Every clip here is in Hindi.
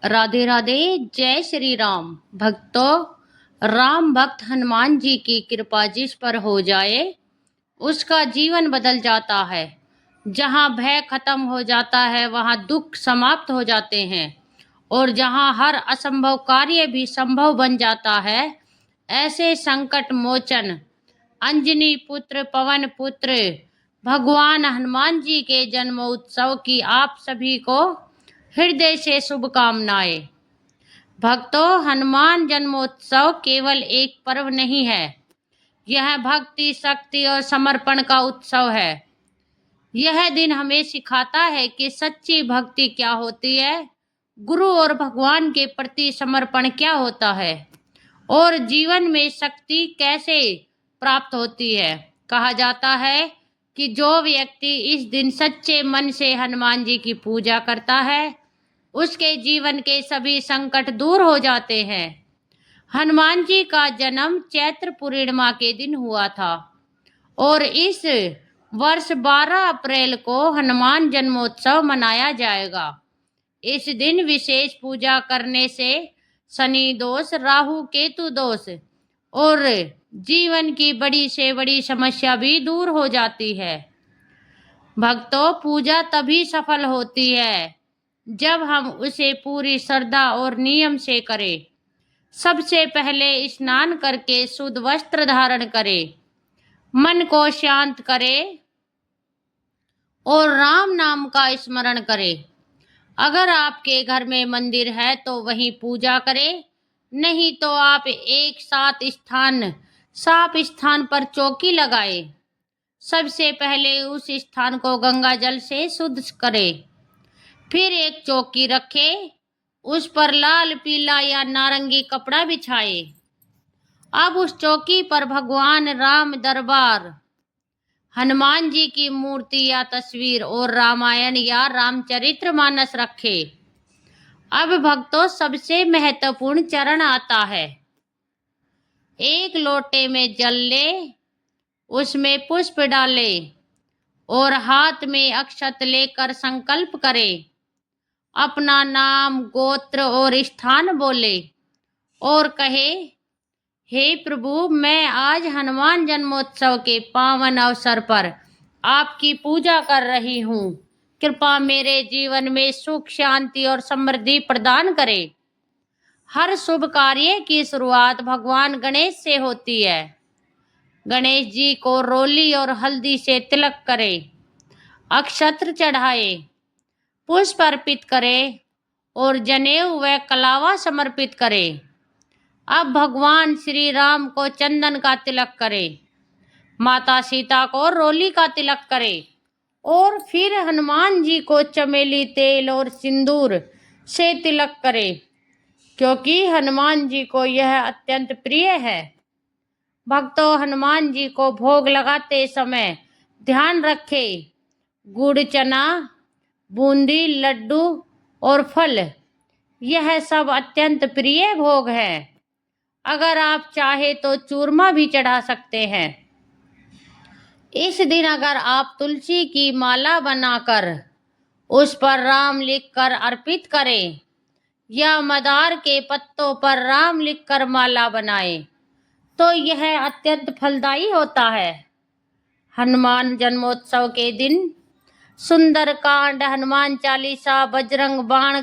राधे राधे। जय श्री राम। भक्तों, राम भक्त हनुमान जी की कृपा जिस पर हो जाए उसका जीवन बदल जाता है। जहाँ भय खत्म हो जाता है वहाँ दुख समाप्त हो जाते हैं और जहाँ हर असंभव कार्य भी संभव बन जाता है। ऐसे संकट मोचन अंजनी पुत्र पवन पुत्र भगवान हनुमान जी के जन्मोत्सव की आप सभी को हृदय से शुभकामनाएं। भक्तों, हनुमान जन्मोत्सव केवल एक पर्व नहीं है, यह भक्ति, शक्ति और समर्पण का उत्सव है। यह दिन हमें सिखाता है कि सच्ची भक्ति क्या होती है, गुरु और भगवान के प्रति समर्पण क्या होता है और जीवन में शक्ति कैसे प्राप्त होती है। कहा जाता है कि जो व्यक्ति इस दिन सच्चे मन से हनुमान जी की पूजा करता है उसके जीवन के सभी संकट दूर हो जाते हैं। हनुमान जी का जन्म चैत्र पूर्णिमा के दिन हुआ था और इस वर्ष 12 अप्रैल को हनुमान जन्मोत्सव मनाया जाएगा। इस दिन विशेष पूजा करने से शनि दोष, राहु केतु दोष और जीवन की बड़ी से बड़ी समस्या भी दूर हो जाती है। भक्तों, पूजा तभी सफल होती है जब हम उसे पूरी श्रद्धा और नियम से करें। सबसे पहले स्नान करके शुद्ध वस्त्र धारण करें, मन को शांत करें और राम नाम का स्मरण करें। अगर आपके घर में मंदिर है तो वहीं पूजा करें, नहीं तो आप एक साफ स्थान पर चौकी लगाएं। सबसे पहले उस स्थान को गंगा जल से शुद्ध करें। फिर एक चौकी रखें, उस पर लाल, पीला या नारंगी कपड़ा बिछाए। अब उस चौकी पर भगवान राम दरबार, हनुमान जी की मूर्ति या तस्वीर और रामायण या रामचरित्र मानस रखे। अब भक्तों, सबसे महत्वपूर्ण चरण आता है। एक लोटे में जल ले, उसमें पुष्प डाले और हाथ में अक्षत लेकर संकल्प करे। अपना नाम, गोत्र और स्थान बोले और कहे, हे प्रभु, मैं आज हनुमान जन्मोत्सव के पावन अवसर पर आपकी पूजा कर रही हूँ। कृपा मेरे जीवन में सुख, शांति और समृद्धि प्रदान करे। हर शुभ कार्य की शुरुआत भगवान गणेश से होती है। गणेश जी को रोली और हल्दी से तिलक करे, अक्षत्र चढ़ाए, पुष्प अर्पित करे और जनेऊ व कलावा समर्पित करे। अब भगवान श्री राम को चंदन का तिलक करे, माता सीता को रोली का तिलक करे और फिर हनुमान जी को चमेली तेल और सिंदूर से तिलक करे, क्योंकि हनुमान जी को यह अत्यंत प्रिय है। भक्तों, हनुमान जी को भोग लगाते समय ध्यान रखें, गुड़, चना, बूंदी, लड्डू और फल, यह सब अत्यंत प्रिय भोग है। अगर आप चाहे तो चूरमा भी चढ़ा सकते हैं। इस दिन अगर आप तुलसी की माला बनाकर उस पर राम लिखकर अर्पित करें या मदार के पत्तों पर राम लिखकर माला बनाएं तो यह अत्यंत फलदायी होता है। हनुमान जन्मोत्सव के दिन सुंदरकांड, हनुमान चालीसा, बजरंग बाण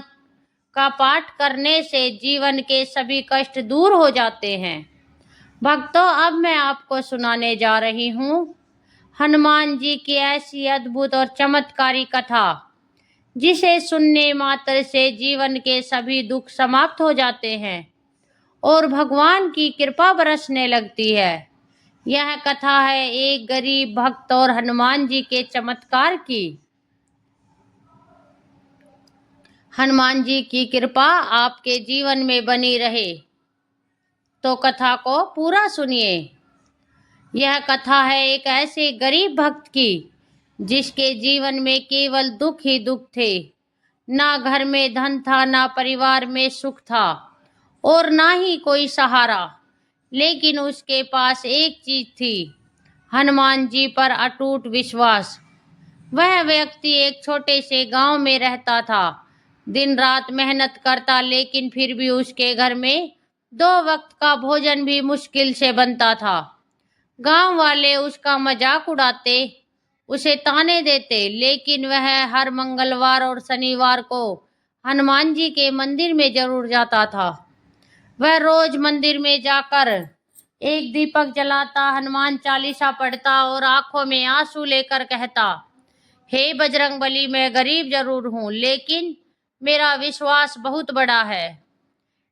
का पाठ करने से जीवन के सभी कष्ट दूर हो जाते हैं। भक्तों, अब मैं आपको सुनाने जा रही हूँ हनुमान जी की ऐसी अद्भुत और चमत्कारी कथा जिसे सुनने मात्र से जीवन के सभी दुख समाप्त हो जाते हैं और भगवान की कृपा बरसने लगती है। यह कथा है एक गरीब भक्त और हनुमान जी के चमत्कार की। हनुमान जी की कृपा आपके जीवन में बनी रहे तो कथा को पूरा सुनिए। यह कथा है एक ऐसे गरीब भक्त की जिसके जीवन में केवल दुख ही दुख थे। ना घर में धन था, ना परिवार में सुख था और ना ही कोई सहारा, लेकिन उसके पास एक चीज थी, हनुमान जी पर अटूट विश्वास। वह व्यक्ति एक छोटे से गांव में रहता था दिन रात मेहनत करता, लेकिन फिर भी उसके घर में 2 वक्त का भोजन भी मुश्किल से बनता था। गांव वाले उसका मजाक उड़ाते, उसे ताने देते, लेकिन वह हर मंगलवार और शनिवार को हनुमान जी के मंदिर में जरूर जाता था। वह रोज मंदिर में जाकर एक दीपक जलाता, हनुमान चालीसा पढ़ता और आंखों में आंसू लेकर कहता, हे बजरंगबली, मैं गरीब जरूर हूं, लेकिन मेरा विश्वास बहुत बड़ा है।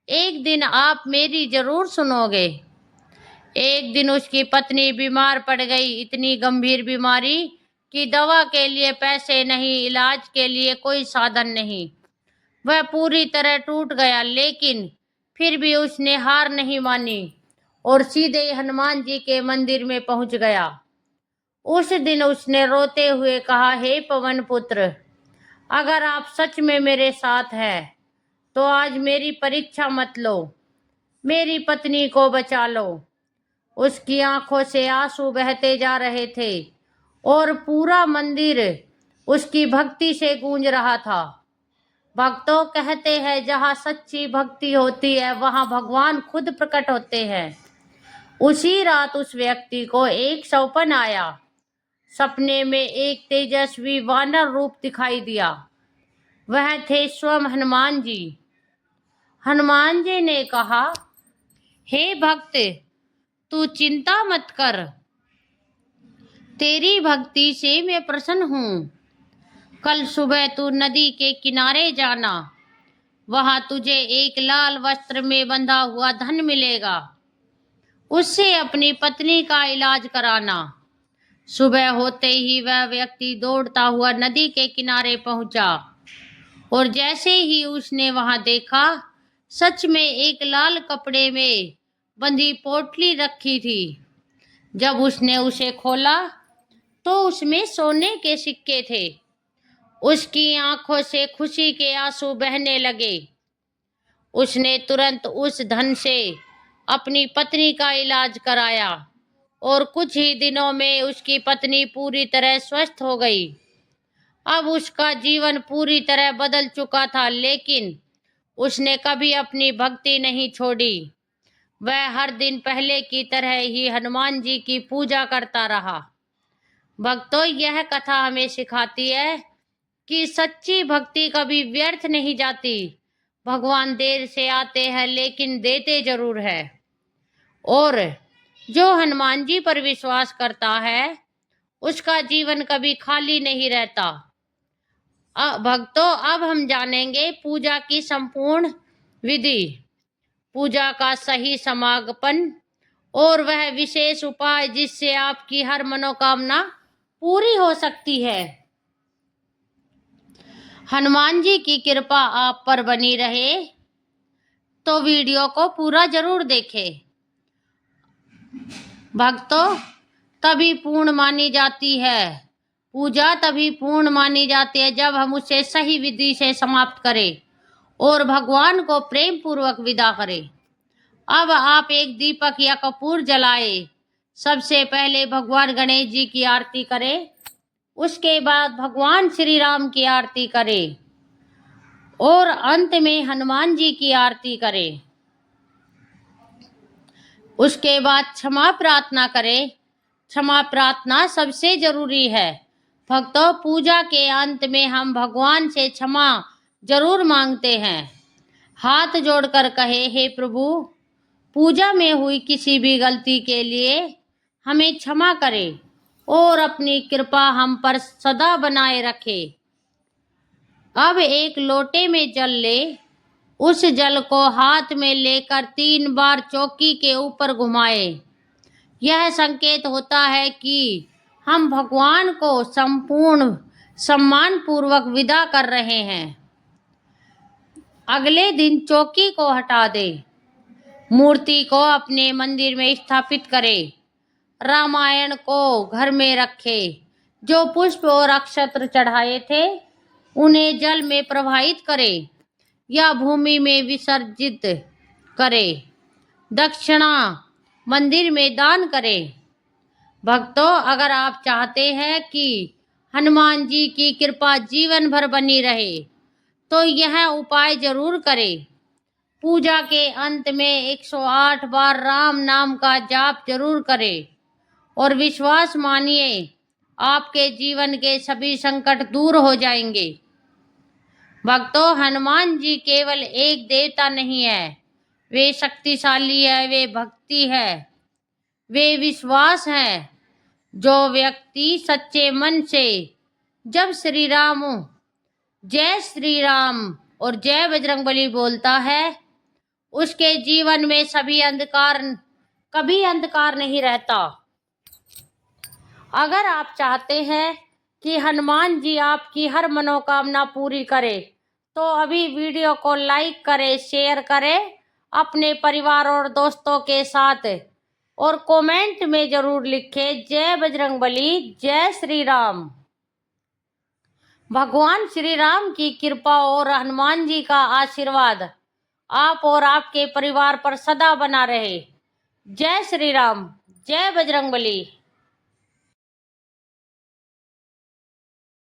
एक दिन आप मेरी जरूर सुनोगे। एक दिन उसकी पत्नी बीमार पड़ गई, इतनी गंभीर बीमारी कि दवा के लिए पैसे नहीं, इलाज के लिए कोई साधन नहीं। वह पूरी तरह टूट गया, लेकिन फिर भी उसने हार नहीं मानी और सीधे हनुमान जी के मंदिर में पहुंच गया। उस दिन उसने रोते हुए कहा, हे पवन पुत्र, अगर आप सच में मेरे साथ हैं तो आज मेरी परीक्षा मत लो, मेरी पत्नी को बचा लो। उसकी आंखों से आंसू बहते जा रहे थे और पूरा मंदिर उसकी भक्ति से गूंज रहा था। भक्तों, कहते हैं जहाँ सच्ची भक्ति होती है वहां भगवान खुद प्रकट होते हैं। उसी रात उस व्यक्ति को एक सपना आया। सपने में एक तेजस्वी वानर रूप दिखाई दिया। वह थे स्वयं हनुमान जी। हनुमान जी ने कहा, हे भक्त, तू चिंता मत कर, तेरी भक्ति से मैं प्रसन्न हूँ। कल सुबह तू नदी के किनारे जाना, वहां तुझे एक लाल वस्त्र में बंधा हुआ धन मिलेगा, उससे अपनी पत्नी का इलाज कराना। सुबह होते ही वह व्यक्ति दौड़ता हुआ नदी के किनारे पहुंचा और जैसे ही उसने वहां देखा, सच में एक लाल कपड़े में बंधी पोटली रखी थी। जब उसने उसे खोला तो उसमें सोने के सिक्के थे। उसकी आंखों से खुशी के आंसू बहने लगे। उसने तुरंत उस धन से अपनी पत्नी का इलाज कराया और कुछ ही दिनों में उसकी पत्नी पूरी तरह स्वस्थ हो गई। अब उसका जीवन पूरी तरह बदल चुका था, लेकिन उसने कभी अपनी भक्ति नहीं छोड़ी। वह हर दिन पहले की तरह ही हनुमान जी की पूजा करता रहा। भक्तों, यह कथा हमें सिखाती है कि सच्ची भक्ति कभी व्यर्थ नहीं जाती। भगवान देर से आते हैं, लेकिन देते जरूर है। और जो हनुमान जी पर विश्वास करता है उसका जीवन कभी खाली नहीं रहता। भक्तों, अब हम जानेंगे पूजा की संपूर्ण विधि, पूजा का सही समापन और वह विशेष उपाय जिससे आपकी हर मनोकामना पूरी हो सकती है। हनुमान जी की कृपा आप पर बनी रहे तो वीडियो को पूरा जरूर देखें। भक्तों, तभी पूर्ण मानी जाती है, पूजा तभी पूर्ण मानी जाती है जब हम उसे सही विधि से समाप्त करें और भगवान को प्रेम पूर्वक विदा करें। अब आप एक दीपक या कपूर जलाएं। सबसे पहले भगवान गणेश जी की आरती करें, उसके बाद भगवान श्री राम की आरती करें और अंत में हनुमान जी की आरती करें। उसके बाद क्षमा प्रार्थना करें। क्षमा प्रार्थना सबसे जरूरी है। भक्तों, पूजा के अंत में हम भगवान से क्षमा जरूर मांगते हैं। हाथ जोड़कर कहे, हे प्रभु, पूजा में हुई किसी भी गलती के लिए हमें क्षमा करें और अपनी कृपा हम पर सदा बनाए रखे। अब एक लोटे में जल ले। उस जल को हाथ में लेकर 3 बार चौकी के ऊपर घुमाए। यह संकेत होता है कि हम भगवान को संपूर्ण सम्मान पूर्वक विदा कर रहे हैं। अगले दिन चौकी को हटा दे, मूर्ति को अपने मंदिर में स्थापित करें, रामायण को घर में रखे, जो पुष्प और अक्षत्र चढ़ाए थे उन्हें जल में प्रवाहित करें या भूमि में विसर्जित करें, दक्षिणा मंदिर में दान करें। भक्तों, अगर आप चाहते हैं कि हनुमान जी की कृपा जीवन भर बनी रहे तो यह उपाय जरूर करें। पूजा के अंत में 108 बार राम नाम का जाप जरूर करें और विश्वास मानिए आपके जीवन के सभी संकट दूर हो जाएंगे। भक्तों, हनुमान जी केवल एक देवता नहीं है, वे शक्तिशाली है, वे भक्ति है, वे विश्वास है। जो व्यक्ति सच्चे मन से जब श्री राम और जय बजरंगबली बोलता है, उसके जीवन में कभी अंधकार नहीं रहता। अगर आप चाहते हैं कि हनुमान जी आपकी हर मनोकामना पूरी करे, तो अभी वीडियो को लाइक करें, शेयर करें अपने परिवार और दोस्तों के साथ, और कमेंट में जरूर लिखें जय बजरंगबली, जय श्री राम। भगवान श्री राम की कृपा और हनुमान जी का आशीर्वाद आप और आपके परिवार पर सदा बना रहे। जय श्री राम, जय बजरंगबली।